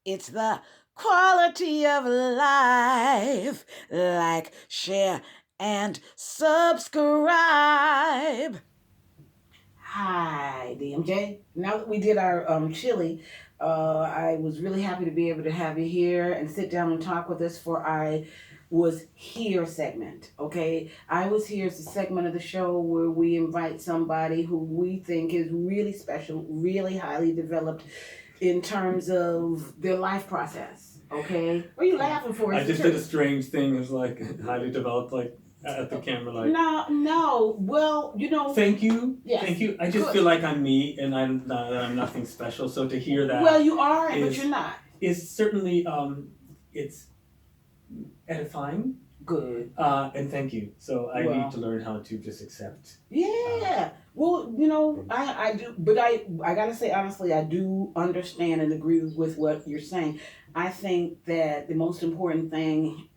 It's the quality of life. Like, share, and subscribe. Hi, DMJ. Now that we did our chili, I was really happy to be able to have you here and sit down and talk with us for I was here segment. Okay, I was here is a segment of the show where we invite somebody who we think is really special, really highly developed in terms of their life process. Okay, what are you laughing for? I just did a strange thing. It's like highly developed, like at the camera, like. No. Well, Thank you. Yes. Thank you. I just Good. feel like I'm me, and I'm nothing special. So to hear that. Well, you are, but you're not. Is certainly it's edifying. Good. And thank you. So I need to learn how to just accept. Yeah. Well, I do, but I gotta say honestly, I do understand and agree with what you're saying. I think that the most important thing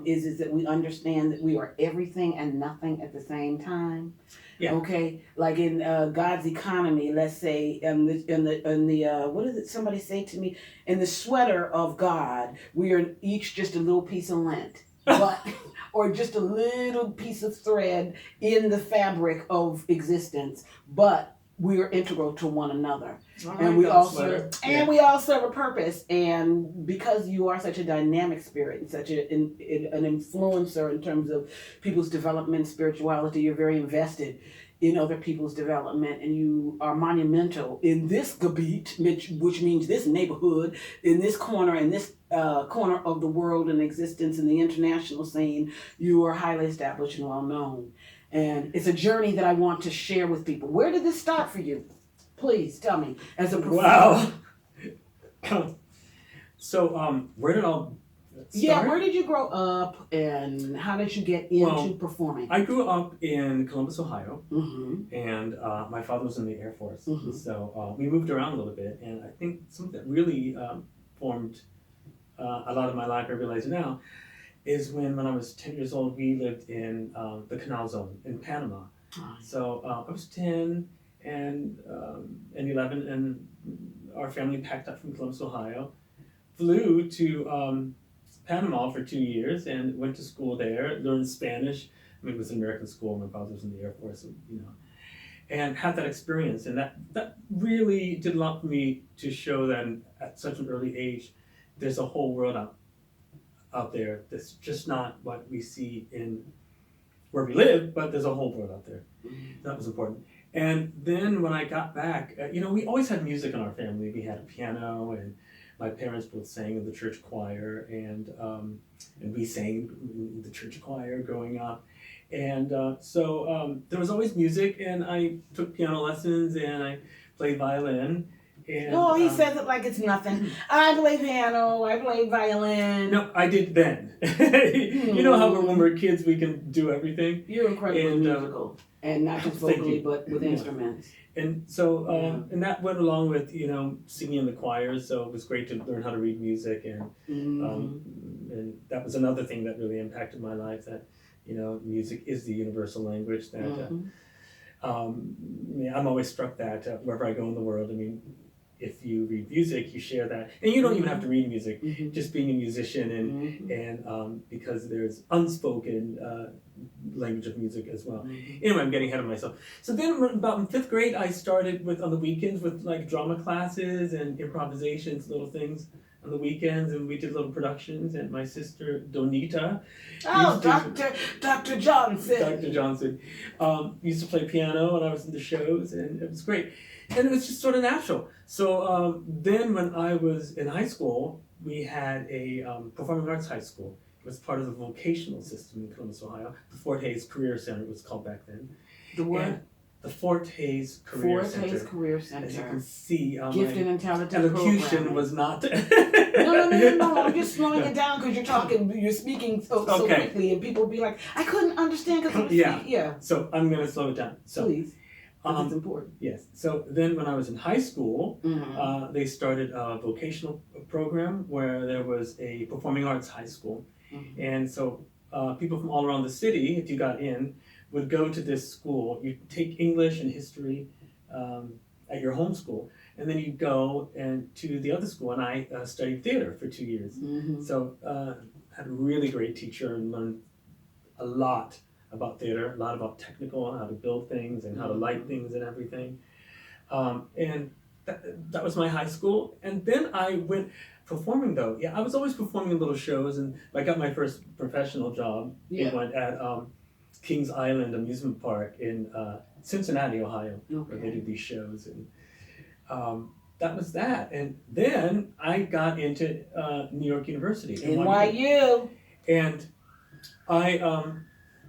is that we understand that we are everything and nothing at the same time. Yeah. Okay. Like in God's economy, let's say in the what did somebody say to me? In the sweater of God, we are each just a little piece of lint, but or just a little piece of thread in the fabric of existence, but we are integral to one another, and we all serve a purpose. And because you are such a dynamic spirit and such an influencer in terms of people's development, spirituality, you're very invested in other people's development, and you are monumental in this gabit, which means this neighborhood, in this corner, in this corner of the world and existence in the international scene. You are highly established and well known. And it's a journey that I want to share with people. Where did this start for you? Please tell me, as a performer. Wow. So, where did all start? Yeah, where did you grow up, and how did you get into performing? I grew up in Columbus, Ohio, Mm-hmm. and my father was in the Air Force. Mm-hmm. So we moved around a little bit, and I think something that really formed a lot of my life, I realize now, is when I was 10 years old, we lived in the Canal Zone in Panama. Oh. So I was 10 and 11, and our family packed up from Columbus, Ohio, flew to Panama for 2 years and went to school there, learned Spanish. I mean, it was an American school. My father was in the Air Force, and had that experience. And that really did a lot for me to show that at such an early age, there's a whole world out there that's just not what we see in where we live, but there's a whole world out there. That was important. And then when I got back, we always had music in our family. We had a piano, and my parents both sang in the church choir, and we sang in the church choir growing up. And so there was always music, and I took piano lessons, and I played violin. And, he says it like it's nothing. I play piano, I play violin. No, I did then. You know how when we're kids we can do everything? You're incredibly musical. And not just vocally, but with instruments. And so, and that went along with, singing in the choir, so it was great to learn how to read music, and and that was another thing that really impacted my life, that, music is the universal language that, I'm always struck that wherever I go in the world, I mean, if you read music, you share that, and you don't even have to read music. Just being a musician, and because there's unspoken language of music as well. Anyway, I'm getting ahead of myself. So then, about in 5th grade, I started on the weekends with like drama classes and improvisations, little things on the weekends, and we did little productions. And my sister Donita, Dr. Johnson. Dr. Johnson, used to play piano, and I was in the shows, and it was great. And it was just sort of natural. So then when I was in high school, we had a performing arts high school. It was part of the vocational system in Columbus, Ohio. The Fort Hayes Career Center, it was called back then. The what? And the Fort Hayes Career Center. Fort Hayes Career Center. As you can see, Gifted and talented elocution was not. No. I'm just slowing it down because you're speaking so quickly, and people be like, I couldn't understand because yeah. So I'm going to slow it down. So, please. It's important. Yes. So then when I was in high school, they started a vocational program where there was a performing arts high school. And so people from all around the city, if you got in, would go to this school. You take English and history at your home school, and then you go and to the other school, and I studied theater for 2 years. Mm-hmm. So had a really great teacher and learned a lot about theater, a lot about technical, how to build things and how to light things and everything. And that was my high school. And then I went performing though. Yeah, I was always performing in little shows, and I got my first professional job. Yeah. It went at Kings Island Amusement Park in Cincinnati, Ohio, where they did these shows. And that was that. And then I got into New York University. NYU. And I,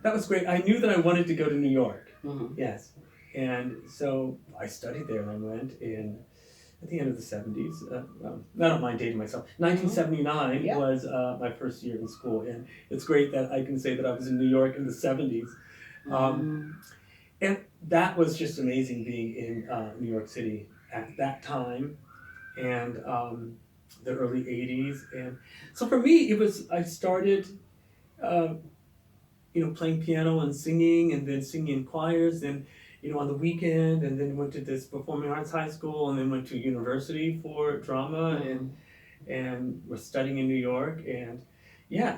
that was great. I knew that I wanted to go to New York. Mm-hmm. Yes. And so I studied there, and I went in at the end of the 70s. I don't mind dating myself. 1979 Yeah. was my first year in school, and it's great that I can say that I was in New York in the 70s. And that was just amazing being in New York City at that time, and the early 80s. And so for me, I started playing piano and singing, and then singing in choirs, and on the weekend, and then went to this performing arts high school, and then went to university for drama, and was studying in New York, and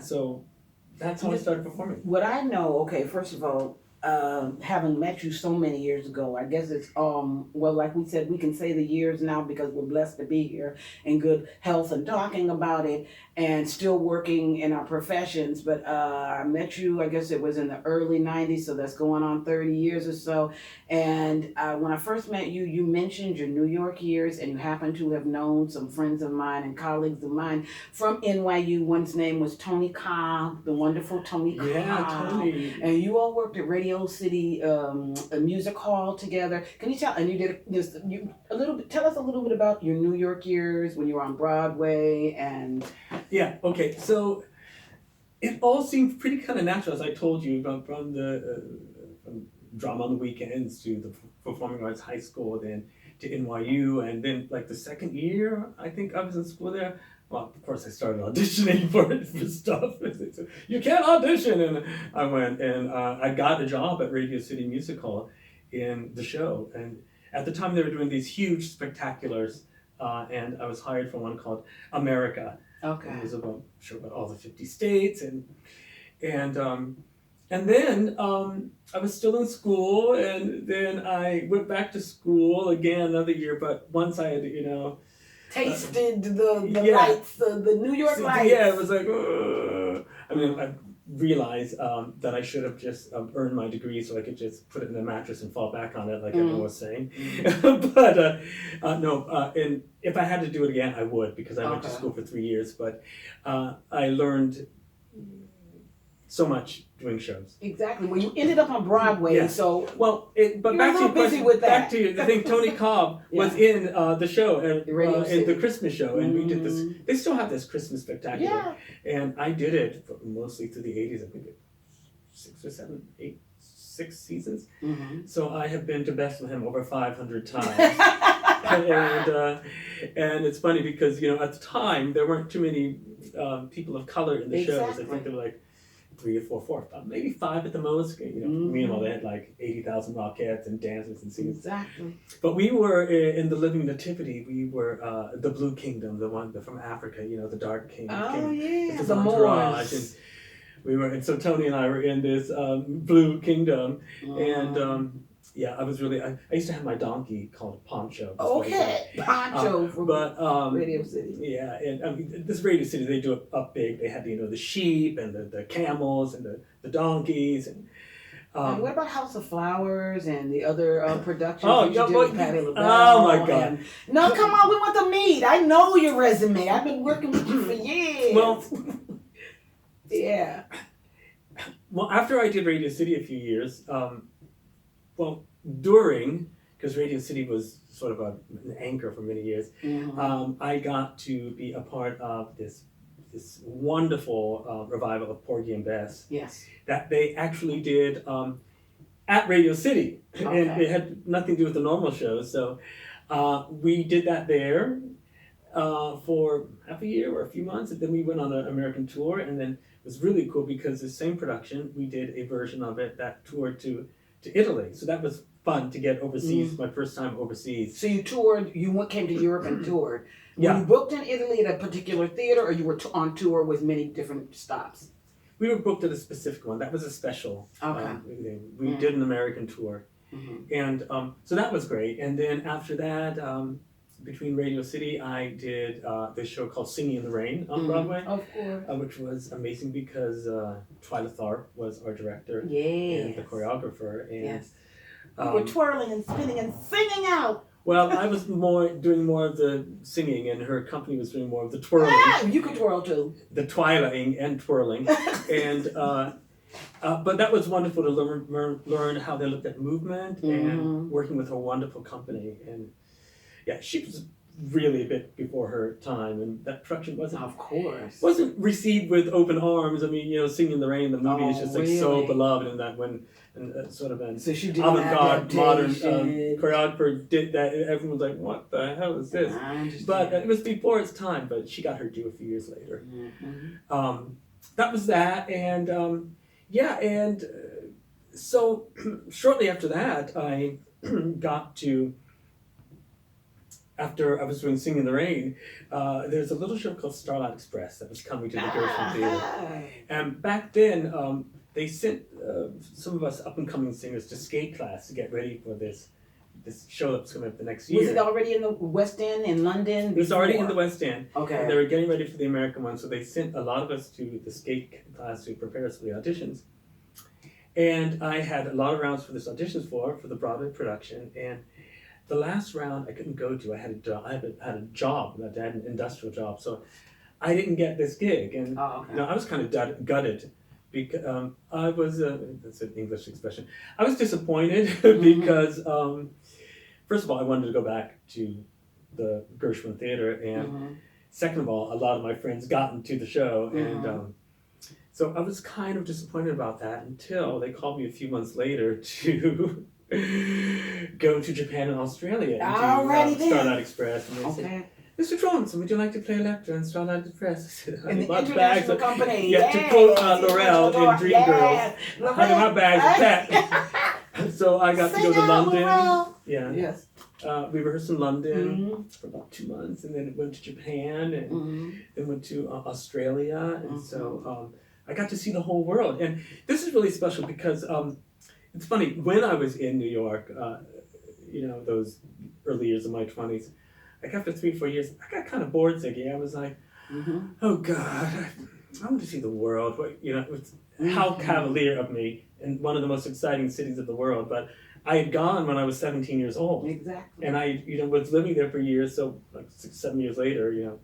so that's how I started performing. What I know, okay, first of all, having met you so many years ago, I guess it's like we said, we can say the years now because we're blessed to be here in good health and talking about it and still working in our professions. But I met you, I guess it was in the early 90s, so that's going on 30 years or so. And when I first met you, you mentioned your New York years, and you happen to have known some friends of mine and colleagues of mine from NYU. One's name was Tony Cobb, the wonderful Tony Cobb. Yeah, Tony. And you all worked at Radio City a music hall together. Can you tell? And you did just a little bit. Tell us a little bit about your New York years when you were on Broadway and. Yeah. Okay. So it all seemed pretty kind of natural, as I told you, from the from drama on the weekends to the performing arts high school, then to NYU, and then like the second year, I think I was in school there. Well, of course, I started auditioning for stuff. You can't audition, and I went, and I got a job at Radio City Music Hall in the show. And at the time, they were doing these huge spectaculars, and I was hired for one called America. Okay. It was about all the 50 states, and then I was still in school, and then I went back to school again another year. But once I had, tasted the lights, the New York lights. Yeah, it was like, I mean, I realized that I should have just earned my degree so I could just put it in the mattress and fall back on it, like everyone was saying. But no, and if I had to do it again, I would, because I went to school for 3 years. But I learned so much doing shows. Exactly. Well, you ended up on Broadway, yeah. So well, but back to your question, with that. Back to the thing. Tony Cobb was in the show, and in the Christmas show, and we did this. They still have this Christmas spectacular, and I did it mostly through the 80s. I think 6 seasons. So I have been to Bethlehem over 500 times. And it's funny because at the time there weren't too many people of color in the shows. I think there were like 3 or 4, maybe 5 at the most. Meanwhile, they had like 80,000 Rockettes and dancers and singers. Exactly. But we were in the Living Nativity. We were the Blue Kingdom, the one from Africa. The Dark Kingdom. Oh yeah, the Moors. And we were, and so Tony and I were in this Blue Kingdom, and. Yeah, I was really. I used to have my donkey called Poncho. Okay, Poncho from Radio City. Yeah, and this Radio City, they do it up big. They had the sheep and the camels and the donkeys and. And what about House of Flowers and the other productions? Oh, you did with Patti LaBelle? Oh my God! No, come on, we want to meet. I know your resume. I've been working with you for years. Well, yeah. Well, after I did Radio City a few years. Because Radio City was sort of an anchor for many years, I got to be a part of this wonderful revival of Porgy and Bess. Yes. That they actually did at Radio City. And it had nothing to do with the normal shows. So we did that there for half a year or a few months. And then we went on an American tour. And then it was really cool because the same production, we did a version of it that toured to Italy. So that was fun to get overseas. My first time overseas. So you toured. Came to Europe and toured. Yeah. Were you booked in Italy at a particular theater, or you were on tour with many different stops? We were booked at a specific one. That was a special. Okay. We did an American tour, and so that was great. And then after that, between Radio City, I did this show called Singing in the Rain on Broadway. Of course. Which was amazing because Twyla Tharp was our director and the choreographer. And you were twirling and spinning and singing out. Well, I was doing more of the singing, and her company was doing more of the twirling. You could twirl too. The twiling and twirling, and but that was wonderful to learn how they looked at movement and working with her wonderful company. And yeah, she was really a bit before her time, and that production wasn't received with open arms. I mean, Singing in the Rain, the movie is just like so beloved, and that when sort of an avant-garde modern choreographer did that, everyone was like, "What the hell is this?" But it was before its time. But she got her due a few years later. That was that, and so shortly after that, I got to. After I was doing Singing in the Rain, there's a little show called Starlight Express that was coming to the Gershwin Theater. And back then, they sent some of us up-and-coming singers to skate class to get ready for this show that was coming up the next year. Was it already in the West End in London? It was already in the West End. Okay. And they were getting ready for the American one, so they sent a lot of us to the skate class to prepare us for the auditions. And I had a lot of rounds for this auditions for the Broadway production, and the last round I couldn't go to. I had a job. I had an industrial job, so I didn't get this gig. And I was kind of gutted because I was that's an English expression. I was disappointed because first of all, I wanted to go back to the Gershwin Theater, and second of all, a lot of my friends got into the show, and so I was kind of disappointed about that until they called me a few months later to go to Japan and Australia and do Starlight Express. And they said, "Mr. Johnson, would you like to play Electra in Starlight Express?" I said, "Honey, my bags are company." Yeah, to quote Laurel in Dreamgirls, "Honey, my bags are packed." So I got to go to London. Laurel. Yeah. Yes. We rehearsed in London for about 2 months, and then went to Japan, and then went to Australia, and so I got to see the whole world. And this is really special because it's funny, when I was in New York, those early years of my 20s, like after 3-4 years, I got kind of bored, Ziggy. I was like, oh God, I want to see the world. It's how cavalier of me in one of the most exciting cities of the world. But I had gone when I was 17 years old. Exactly. And I, was living there for years. So like 6-7 years later,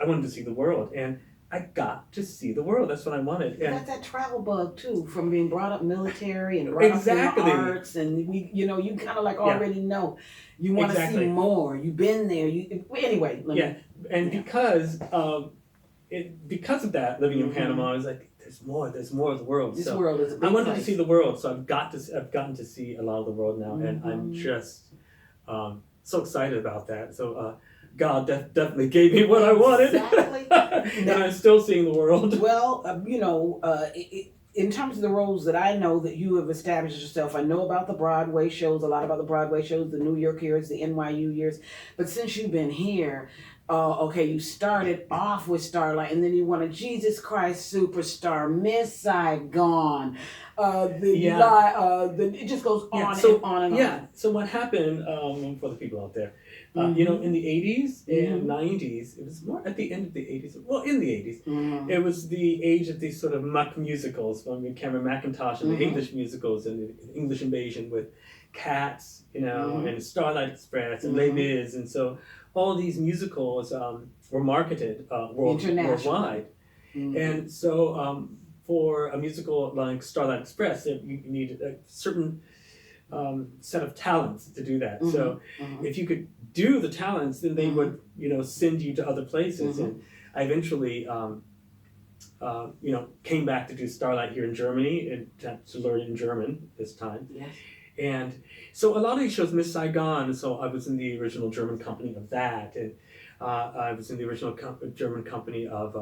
I wanted to see the world. And I got to see the world. That's what I wanted. And that's that travel bug too, from being brought up military and brought up in the arts, and you kind of like already know you want to see more. You've been there. Anyway. Because of that, living in Panama, I was like, there's more of the world. This world is a big I wanted place. to see the world, so I've gotten to see a lot of the world now, and I'm just so excited about that. So. God definitely gave me what I wanted. Exactly. And I'm still seeing the world. Well, in terms of the roles that I know that you have established yourself, I know about the Broadway shows, a lot about the Broadway shows, the New York years, the NYU years. But since you've been here, you started off with Starlight, and then you won a Jesus Christ Superstar, Miss Saigon. It just goes on and on and on. Yeah. So what happened for the people out there? In the 80s and 90s, it was more at the end of the 80s. Well, in the 80s, it was the age of these sort of muck musicals. Cameron McIntosh and the English musicals and the English Invasion with Cats, and Starlight Express and Les Mis, and so all these musicals were marketed worldwide. And so for a musical like Starlight Express, you needed a certain set of talents to do that. So if you could do the talents, then they would, send you to other places. And I eventually, came back to do Starlight here in Germany and to learn in German this time. Yes. And so a lot of these shows, Miss Saigon, so I was in the original German company of that. And I was in the original German company of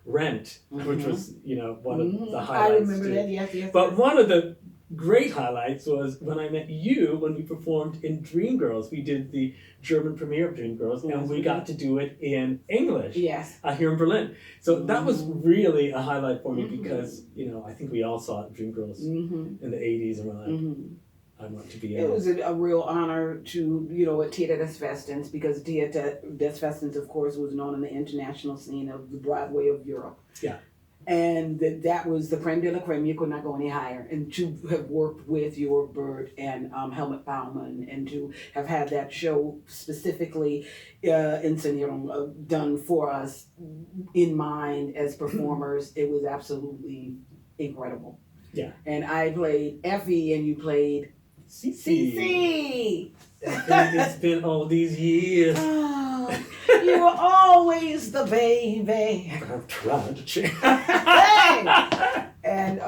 Rent, which was, one of the highlights. I remember that, yes. But one of the great highlights was when I met you when we performed in Dreamgirls. We did the German premiere of Dreamgirls, and we got to do it in English. Yes. Here in Berlin. So that was Mm-hmm. really a highlight for me Mm-hmm. because, I think we all saw Dreamgirls in the 80s and we're like, I want to be in It was a real honor to, attend Des Festens, because Des Festens, of course, was known in the international scene of the Broadway of Europe. Yeah. And that was the creme de la creme. You could not go any higher. And to have worked with your Bert and Helmut Baumann, and to have had that show specifically done for us in mind as performers, it was absolutely incredible. Yeah. And I played Effie and you played Cece. It's been all these years. Oh, you were always the baby. I'm trying to change. Hey! And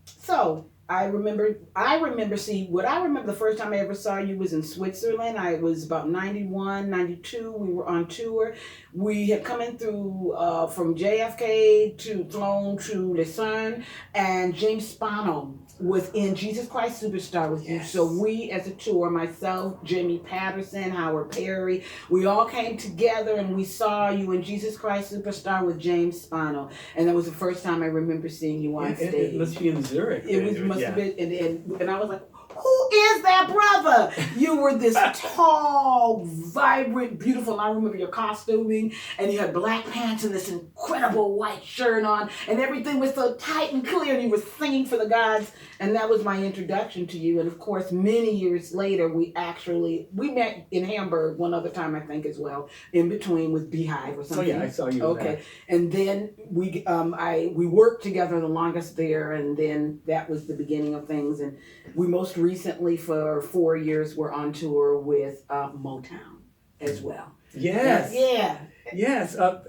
so I remember the first time I ever saw you was in Switzerland. I was about 91, 92. We were on tour. We had come in through from JFK flown to Lucerne, and James Spano was in Jesus Christ Superstar with you. Yes. So we, as a tour, myself, Jimmy Patterson, Howard Perry, we all came together and we saw you in Jesus Christ Superstar with James Spano. And that was the first time I remember seeing you on stage. It must be in Zurich. Must have been, and I was like, who is that brother? You were this tall, vibrant, beautiful, and I remember your costuming, and you had black pants and this incredible white shirt on, and everything was so tight and clear, and you were singing for the gods, and that was my introduction to you. And of course, many years later, we met in Hamburg one other time, I think, as well, in between with Beehive or something. Oh yeah, I saw you. Okay, and then we worked together the longest there, and then that was the beginning of things. And we most recently, for 4 years, were on tour with Motown as well. Yes. Yeah. Yes. I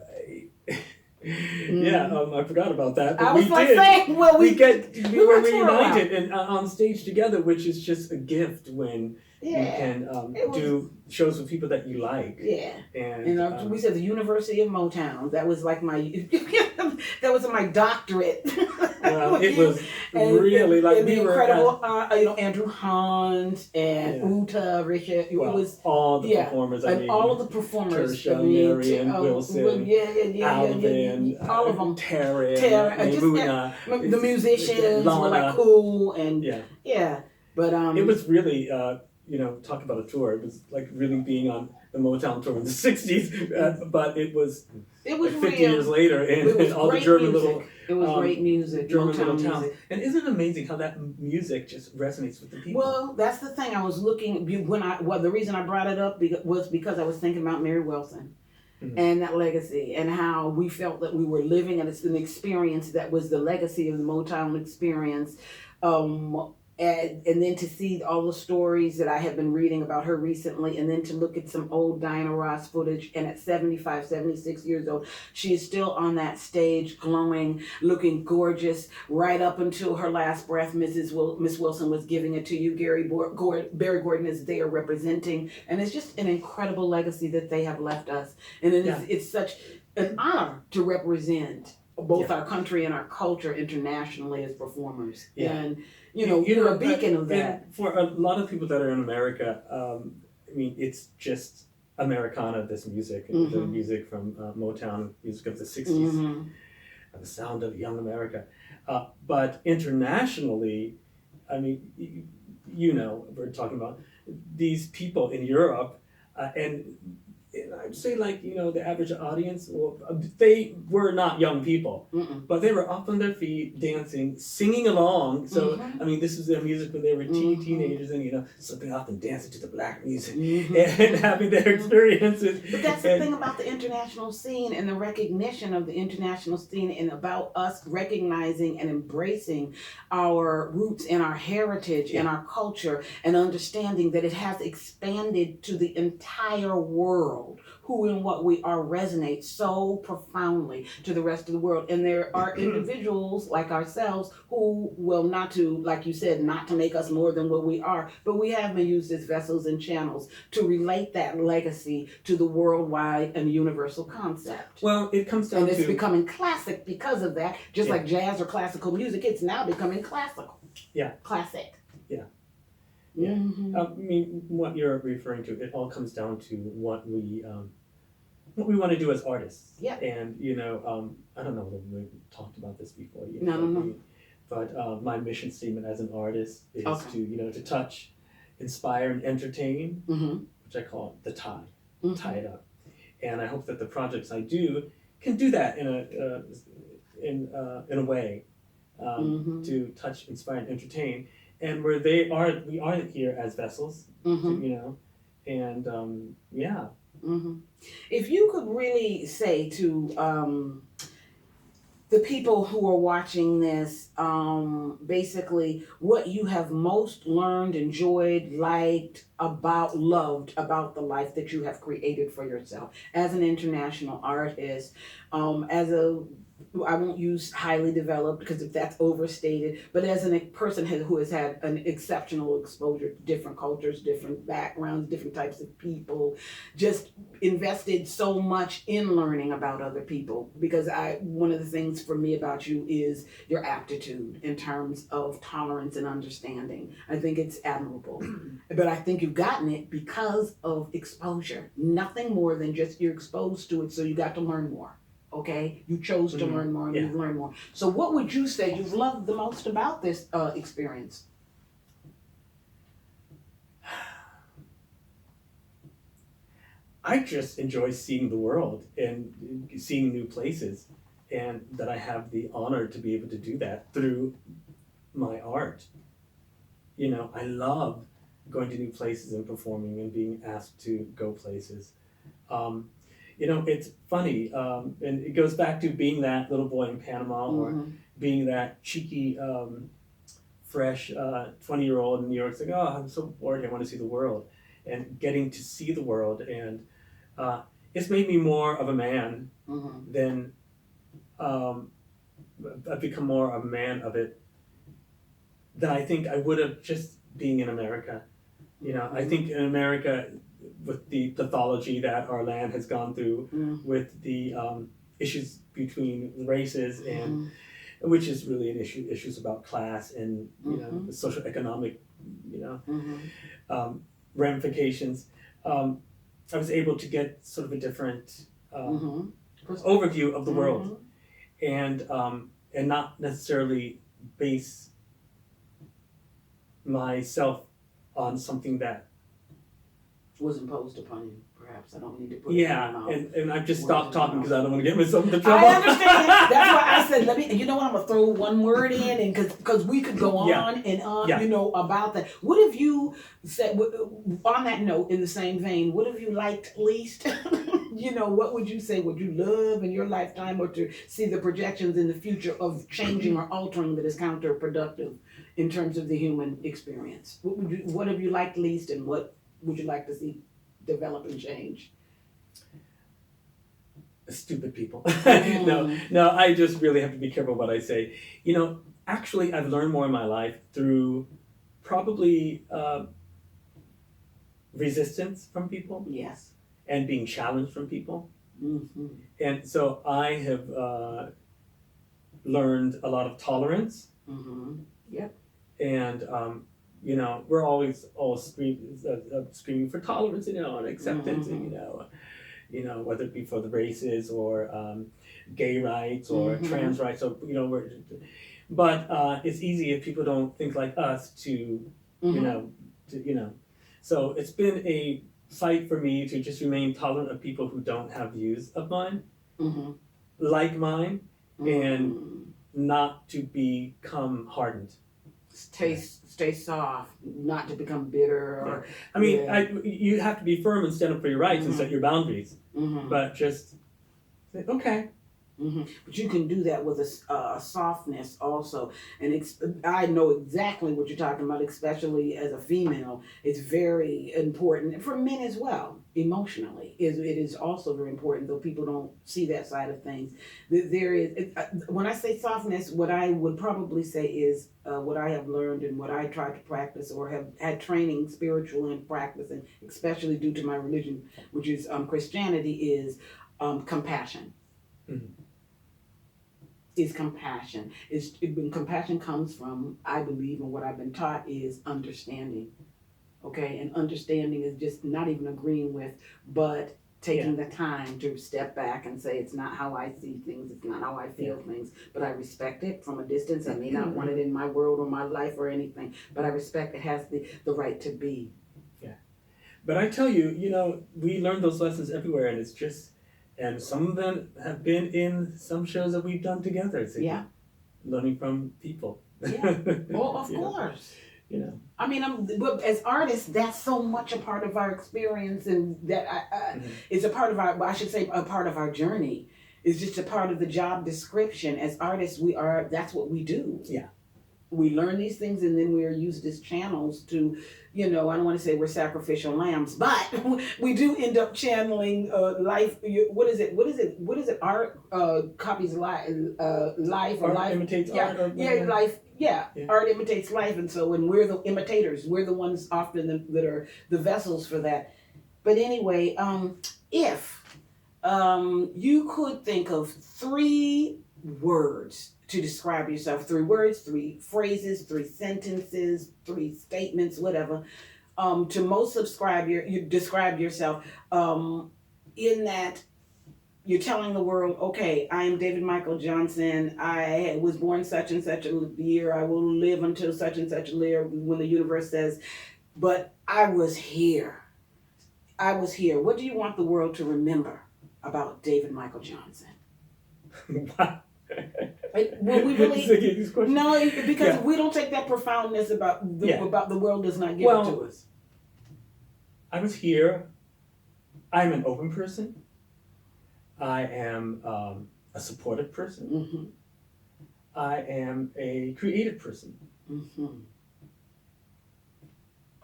forgot about that. I was saying, well, we were reunited and on stage together, which is just a gift when you can do shows with people that you like. Yeah. And we said the University of Motown. That was like my doctorate. Well, it was really like we were incredible. Andrew Hunt and Uta, Richard. It was all the performers. All of the performers. Tertia, Marion, Wilson, Alvin, all of them. Terry, the musicians Lana. were like cool and But it was really talk about a tour. It was like really being on the Motown tour in the 60s, but it was like 50 years later, and all the German music. It was great music. German little Motown towns. music. And isn't it amazing how that music just resonates with the people? Well, that's the thing. I was looking the reason I brought it up was because I was thinking about Mary Wilson. Mm-hmm. And that legacy, and how we felt that we were living, and it's an experience that was the legacy of the Motown experience. And then to see all the stories that I have been reading about her recently, and then to look at some old Diana Ross footage, and at 75, 76 years old, she is still on that stage, glowing, looking gorgeous, right up until her last breath. Miss Wilson was giving it to you. Barry Gordon is there representing, and it's just an incredible legacy that they have left us. And it's such an honor to represent both our country and our culture internationally as performers. Yeah. And you're a beacon of that. And for a lot of people that are in America, it's just Americana, this music, the music from Motown, music of the 60s, the sound of young America. But internationally, we're talking about these people in Europe, and I'd say the average audience, they were not young people, but they were up on their feet, dancing, singing along. So, this is their music when they were teenagers and, slipping off and dancing to the black music and having their experiences. But that's the thing about the international scene and the recognition of the international scene, and about us recognizing and embracing our roots and our heritage and our culture, and understanding that it has expanded to the entire world. world, who and what we are resonates so profoundly to the rest of the world. And there are individuals like ourselves who will not to, like you said, not to make us more than what we are, but we have been used as vessels and channels to relate that legacy to the worldwide and universal concept. Well, it comes down and it's to becoming classic because of that, just like jazz or classical music, it's now becoming classical. Yeah. Classic. Yeah. Yeah. Mm-hmm. I mean, what you're referring to, it all comes down to what we want to do as artists. Yeah. And, I don't know whether we talked about this before. No. But my mission statement as an artist is to touch, inspire, and entertain, which I call the tie, tie it up. And I hope that the projects I do can do that in a way to touch, inspire, and entertain. And where we are here as vessels, and If you could really say to the people who are watching this, basically what you have most learned, enjoyed, liked, loved about the life that you have created for yourself as an international artist, I won't use highly developed because if that's overstated, but as a person who has had an exceptional exposure to different cultures, different backgrounds, different types of people, just invested so much in learning about other people, because one of the things for me about you is your aptitude in terms of tolerance and understanding. I think it's admirable, but I think you've gotten it because of exposure, nothing more than just you're exposed to it, so you got to learn more. Okay, you chose to learn more and you've learned more. So what would you say you've loved the most about this experience? I just enjoy seeing the world and seeing new places, and that I have the honor to be able to do that through my art. I love going to new places and performing and being asked to go places. It's funny, and it goes back to being that little boy in Panama, or being that cheeky, fresh 20-year-old in New York saying, oh, I'm so bored, I want to see the world. And getting to see the world, and it's made me more of a man than, I've become more of a man of it than I think I would have just being in America. I think in America, with the pathology that our land has gone through, with the issues between races, and which is really an issues about class and the social economic ramifications. I was able to get sort of a different overview of the world, and not necessarily base myself on something that was imposed upon you, perhaps. I don't need to put it in my mouth. And I've just stopped talking because I don't want to get myself into trouble. I understand. That's why I said, I'm going to throw one word in, and because we could go on and on, about that. What have you said, on that note, in the same vein, what have you liked least? What would you say, would you love in your lifetime, or to see the projections in the future of changing or altering that is counterproductive in terms of the human experience? What have you liked least, and what would you like to see develop and change? Stupid people. No, I just really have to be careful what I say. Actually, I've learned more in my life through probably resistance from people. Yes. And being challenged from people. And so I have learned a lot of tolerance. Yep. And we're always screaming for tolerance, and acceptance, and whether it be for the races or gay rights or trans rights, so but it's easy if people don't think like us to so it's been a fight for me to just remain tolerant of people who don't have views of mine, like mine, and not to become hardened. Stay soft, not to become bitter. Or, I mean, you have to be firm and stand up for your rights and set your boundaries. But just say, okay, But you can do that with a softness also. And I know exactly what you're talking about, especially as a female. It's very important for men as well. Emotionally, it is also very important, though people don't see that side of things. There is, when I say softness, what I would probably say is what I have learned and what I try to practice or have had training, spiritual and practice, and especially due to my religion, which is Christianity, is compassion. Is compassion. When compassion comes from, I believe, and what I've been taught is understanding. Okay, and understanding is just not even agreeing with, but taking the time to step back and say, it's not how I see things, it's not how I feel things, but I respect it from a distance. I may not want it in my world or my life or anything, but I respect it has the right to be. Yeah. But I tell you, we learn those lessons everywhere, and it's just, and some of them have been in some shows that we've done together. So learning from people. Yeah. Well, of course. I mean, as artists, that's so much a part of our experience, and that is a part of our, I should say, a part of our journey. It's just a part of the job description. As artists, that's what we do. Yeah. We learn these things, and then we are used as channels to, I don't want to say we're sacrificial lambs, but we do end up channeling life. What is it? Art copies life, life or art life imitates art. Life. Yeah, art imitates life, and so when we're the imitators, we're the ones often that are the vessels for that. But anyway, if you could think of 3 words to describe yourself, 3 words, 3 phrases, 3 sentences, 3 statements, whatever, to most you describe yourself in that. You're telling the world, okay, I am David Michael Johnson. I was born such and such a year. I will live until such and such a year when the universe says, but I was here. I was here. What do you want the world to remember about David Michael Johnson? Wow. Well, we really no, because we don't take that profoundness about the world does not give it to us. I was here. I'm an open person. I am a supportive person. I am a creative person.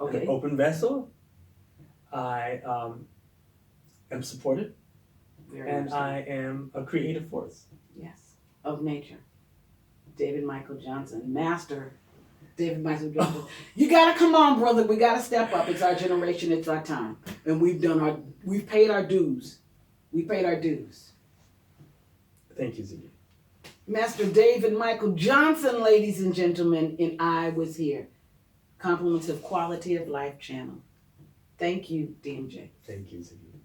Okay. I'm an open vessel. I am supportive. And I am a creative force. Yes. Of nature. David Michael Johnson. Master David Michael Johnson. You gotta come on, brother. We gotta step up. It's our generation, it's our time. And we've paid our dues. We paid our dues. Thank you, Ziggy. Master David Michael Johnson, ladies and gentlemen, and I was here. Compliments of Quality of Life channel. Thank you, DMJ. Thank you, Ziggy.